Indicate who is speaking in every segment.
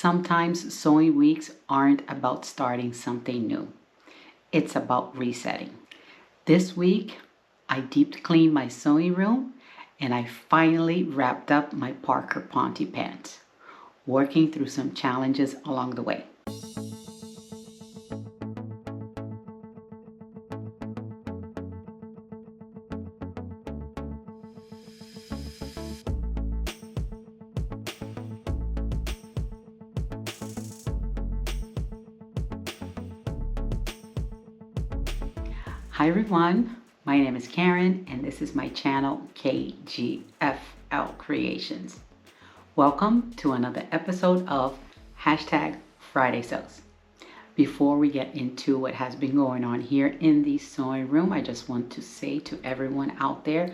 Speaker 1: Sometimes sewing weeks aren't about starting something new. It's about resetting. This week, I deep cleaned my sewing room and I finally wrapped up my Parker Ponte Pants, working through some challenges along the way. Hi everyone, my name is Karen and this is my channel KGFL Creations. Welcome to another episode of #Friday Sews. Before we get into what has been going on here in the sewing room, I just want to say to everyone out there,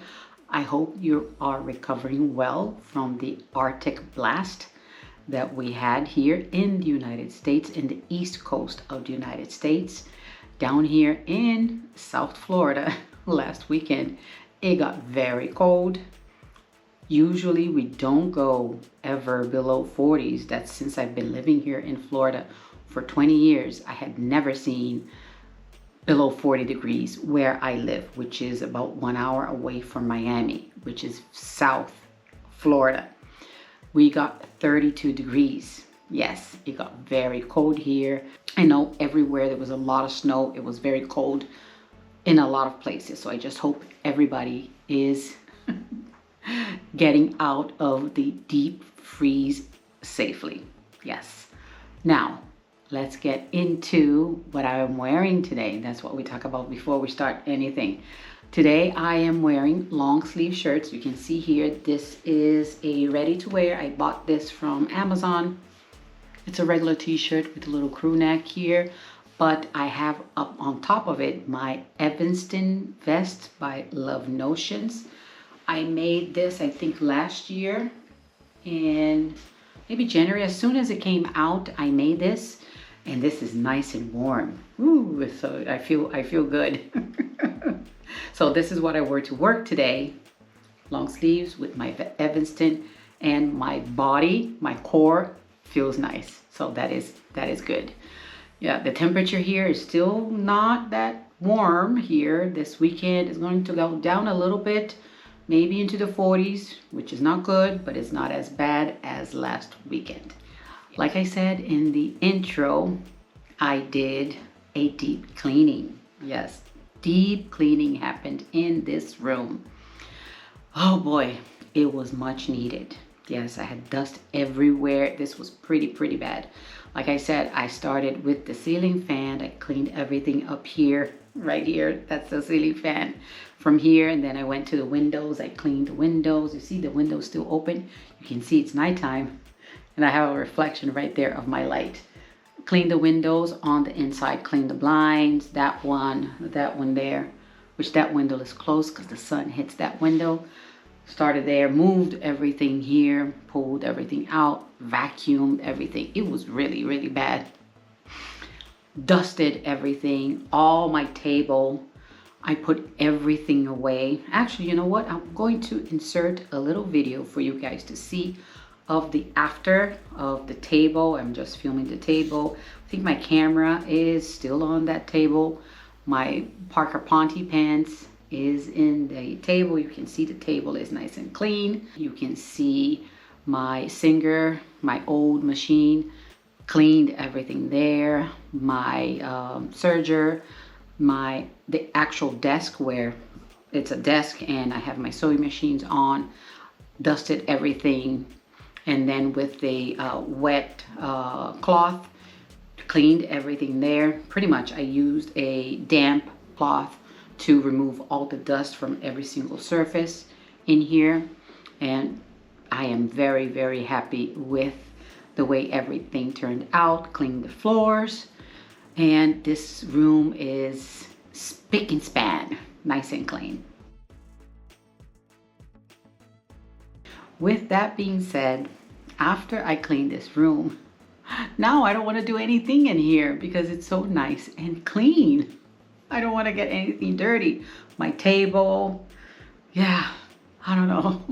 Speaker 1: I hope you are recovering well from the Arctic blast that we had here in the United States, in the East Coast of the United States. Down here in South Florida last weekend, it got very cold. Usually we don't go ever below 40s. That's since I've been living here in Florida for 20 years. I had never seen below 40 degrees where I live, which is about 1 hour away from Miami, which is South Florida. We got 32 degrees. Yes, it got very cold here. I know everywhere there was a lot of snow. It was very cold in a lot of places. So I just hope everybody is getting out of the deep freeze safely. Yes. Now, let's get into what I am wearing today. That's what we talk about before we start anything. Today I am wearing long sleeve shirts. You can see here, this is a ready to wear. I bought this from Amazon. It's a regular t-shirt with a little crew neck here, but I have up on top of it my Evanston vest by Love Notions. I made this, I think, last year in maybe January. As soon as it came out, I made this, and this is nice and warm. Ooh, so I feel good. So this is what I wore to work today. Long sleeves with my Evanston, and my body, my core feels nice. So that is good. Yeah, the temperature here is still not that warm here. This weekend is going to go down a little bit, maybe into the 40s, which is not good, but it's not as bad as last weekend. Like I said in the intro, I did a deep cleaning. Yes, deep cleaning happened in this room. Oh boy, it was much needed. Yes, I had dust everywhere. This was pretty bad. Like I said, I started with the ceiling fan. I cleaned everything up here, right here. That's the ceiling fan from here. And then I went to the windows. I cleaned the windows. You see the windows still open. You can see it's nighttime. And I have a reflection right there of my light. Cleaned the windows on the inside. Cleaned the blinds. That one there. Which that window is closed because the sun hits that window. Started there, moved everything here, pulled everything out, vacuumed everything. It was really bad. Dusted everything, all my table. I put everything away. Actually, you know what? I'm going to insert a little video for you guys to see of the after of the table. I'm just filming the table. I think my camera is still on that table. My Parker Ponte Pants is in the table. You can see the table is nice and clean. You can see my Singer, my old machine, cleaned everything there. My serger, the actual desk where it's a desk and I have my sewing machines on, dusted everything, and then with the wet cloth, cleaned everything there. Pretty much I used a damp cloth to remove all the dust from every single surface in here. And I am very happy with the way everything turned out. Cleaned the floors. And this room is spick and span, nice and clean. With that being said, after I cleaned this room, now I don't want to do anything in here because it's so nice and clean. I don't want to get anything dirty. My table, yeah, I don't know.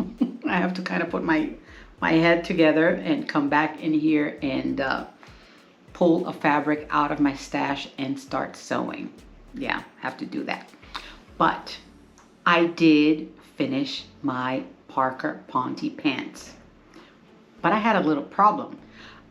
Speaker 1: I have to kind of put my my head together and come back in here and pull a fabric out of my stash and start sewing. Yeah, have to do that. But I did finish my Parker Ponte Pants. But I had a little problem.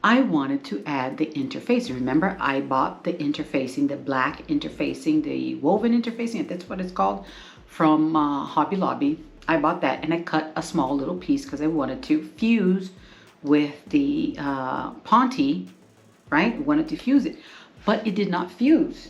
Speaker 1: I wanted to add the interfacing. Remember, I bought the interfacing, the black interfacing, the woven interfacing, if that's what it's called, from Hobby Lobby. I bought that and I cut a small little piece because I wanted to fuse with the Ponty, right? I wanted to fuse it, but it did not fuse.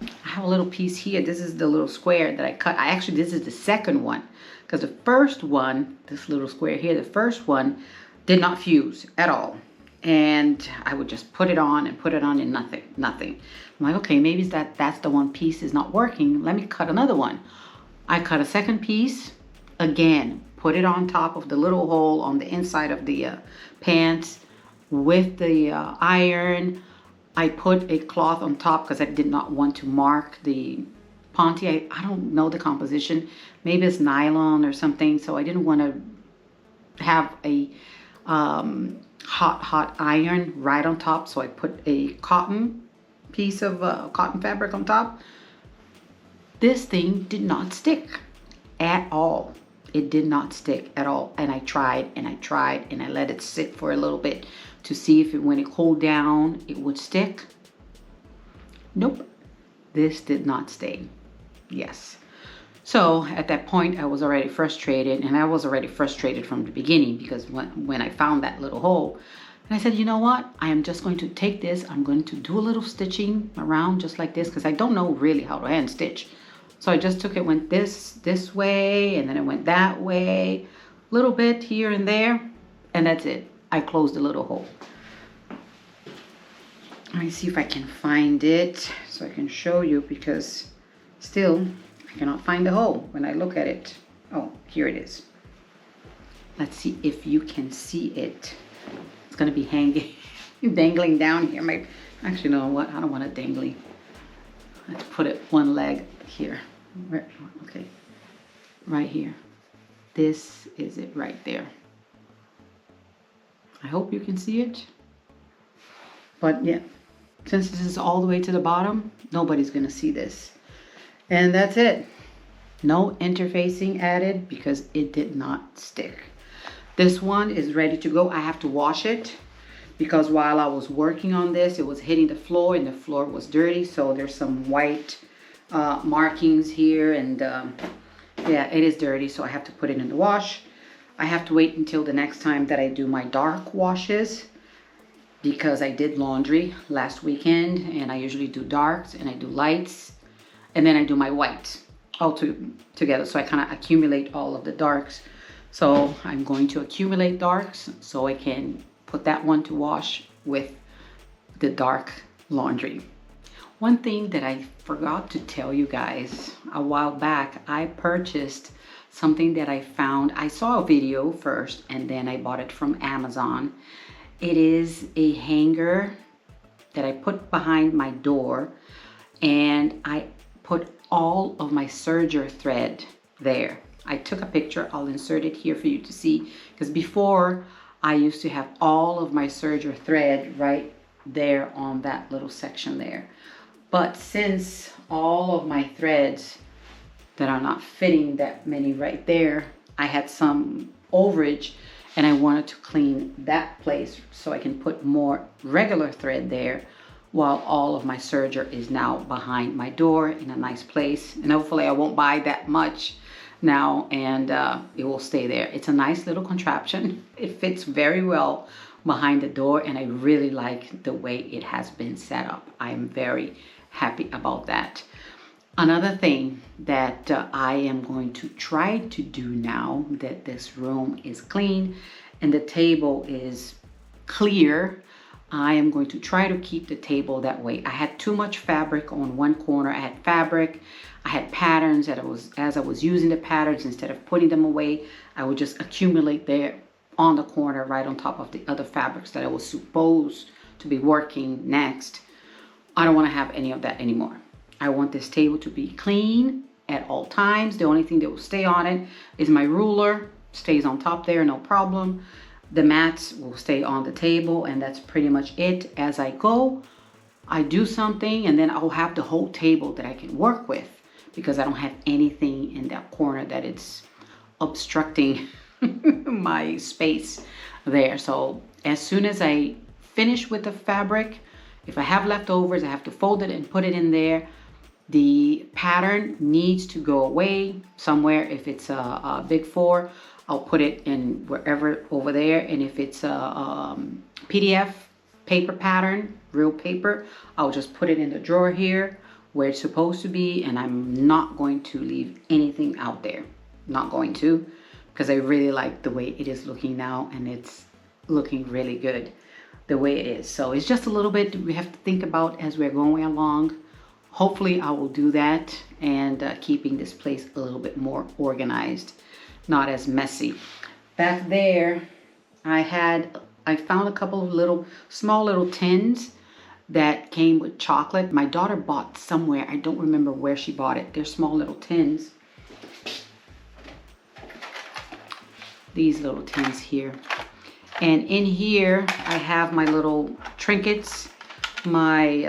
Speaker 1: I have a little piece here. This is the little square that I cut. This is the second one because the first one, this little square here, the first one did not fuse at all. And I would just put it on and nothing. I'm like, okay, maybe that's the one piece is not working. Let me cut another one. I cut a second piece, again, put it on top of the little hole on the inside of the pants with the iron. I put a cloth on top because I did not want to mark the Ponty. I don't know the composition. Maybe it's nylon or something. So I didn't want to have a hot iron right on top. So I put a cotton piece of cotton fabric on top. This thing did not stick at all. It did not stick at all. And I tried and I let it sit for a little bit to see if when it cooled down, it would stick. Nope, this did not stay. Yes. So at that point, I was already frustrated, and I was already frustrated from the beginning because when I found that little hole, and I said, you know what? I am just going to take this. I'm going to do a little stitching around just like this because I don't know really how to hand stitch. So I just took it, went this way, and then it went that way, a little bit here and there, and that's it. I closed the little hole. Let me see if I can find it so I can show you because still I cannot find the hole when I look at it. Oh, here it is. Let's see if you can see it. It's gonna be hanging, dangling down here. Actually, no, what? I don't want it dangling. Let's put it one leg here. Okay, right here. This is it right there. I hope you can see it. But yeah, since this is all the way to the bottom, nobody's gonna see this. And that's it. No interfacing added because it did not stick. This one is ready to go. I have to wash it because while I was working on this, it was hitting the floor and the floor was dirty. So there's some white markings here and yeah, it is dirty. So I have to put it in the wash. I have to wait until the next time that I do my dark washes because I did laundry last weekend and I usually do darks and I do lights and then I do my whites all together. So I kind of accumulate all of the darks. So I'm going to accumulate darks so I can put that one to wash with the dark laundry. One thing that I forgot to tell you guys a while back, I purchased something that I found. I saw a video first and then I bought it from Amazon. It is a hanger that I put behind my door and I put all of my serger thread there. I took a picture. I'll insert it here for you to see because before I used to have all of my serger thread right there on that little section there. But since all of my threads that are not fitting that many right there, I had some overage and I wanted to clean that place so I can put more regular thread there while all of my serger is now behind my door in a nice place. And hopefully I won't buy that much now and it will stay there. It's a nice little contraption. It fits very well behind the door and I really like the way it has been set up. I am very happy about that. Another thing that I am going to try to do now that this room is clean and the table is clear, I am going to try to keep the table that way. I had too much fabric on one corner. I had fabric, I had patterns that as I was using the patterns, instead of putting them away, I would just accumulate there on the corner right on top of the other fabrics that I was supposed to be working next. I don't want to have any of that anymore. I want this table to be clean at all times. The only thing that will stay on it is my ruler stays on top there, no problem. The mats will stay on the table, and that's pretty much it. As I go, I do something, and then I'll have the whole table that I can work with, because I don't have anything in that corner that it's obstructing my space there. So as soon as I finish with the fabric, if I have leftovers, I have to fold it and put it in there. The pattern needs to go away somewhere. If it's a big 4, I'll put it in wherever over there. And if it's a PDF paper pattern, real paper, I'll just put it in the drawer here where it's supposed to be. And I'm not going to leave anything out there. Not going to, because I really like the way it is looking now, and it's looking really good the way it is. So it's just a little bit we have to think about as we're going along. Hopefully I will do that, and keeping this place a little bit more organized, not as messy. Back there, I found a couple of small little tins that came with chocolate. My daughter bought somewhere, I don't remember where she bought it. They're small little tins. These little tins here. And in here, I have my little trinkets, my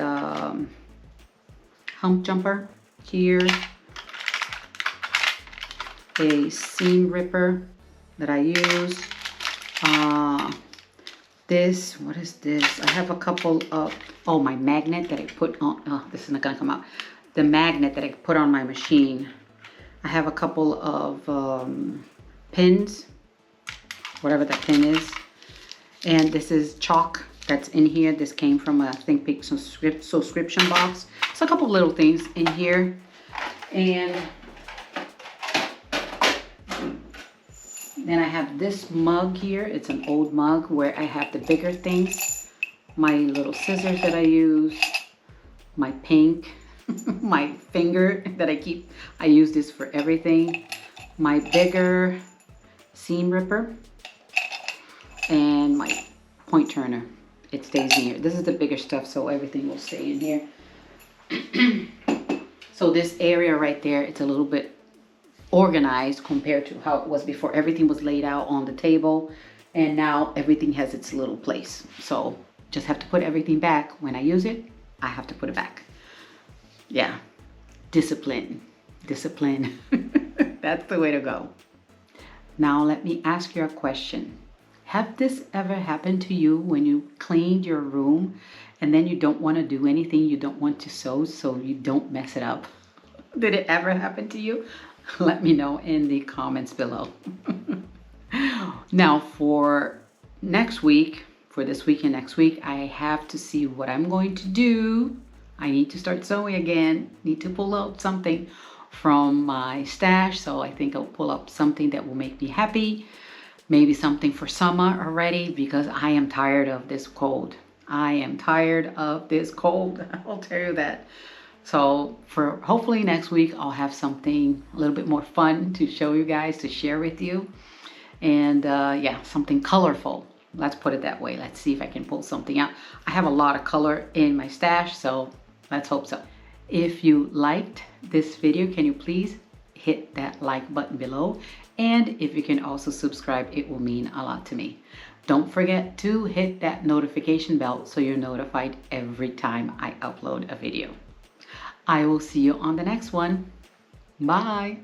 Speaker 1: hump jumper here, a seam ripper that I use. What is this? I have a couple of, my magnet that I put on, this is not gonna come out. The magnet that I put on my machine. I have a couple of pins, whatever that pin is. And this is chalk that's in here. This came from a Think Pink subscription box. So a couple of little things in here. And then I have this mug here. It's an old mug where I have the bigger things. My little scissors that I use. My pink. My finger that I use this for everything. My bigger seam ripper. And my point turner. It stays in here. This is the bigger stuff, so everything will stay in here. So this area right there, it's a little bit organized compared to how it was before. Everything was laid out on the table, and now everything has its little place. So just have to put everything back. When I use it, I have to put it back. Yeah, discipline. That's the way to go. Now let me ask you a question. Have this ever happened to you when you cleaned your room and then you don't want to do anything, you don't want to sew so you don't mess it up? Did it ever happen to you? Let me know in the comments below. Now for next week, for this week and next week, I have to see what I'm going to do. I need to start sewing again. Need to pull out something from my stash. So I think I'll pull up something that will make me happy. Maybe something for summer already, because I am tired of this cold. I am tired of this cold. I'll tell you that. So for hopefully next week, I'll have something a little bit more fun to show you guys, to share with you. And yeah, something colorful. Let's put it that way. Let's see if I can pull something out. I have a lot of color in my stash, so let's hope so. If you liked this video, can you please hit that like button below? And if you can also subscribe, it will mean a lot to me. Don't forget to hit that notification bell so you're notified every time I upload a video. I will see you on the next one. Bye.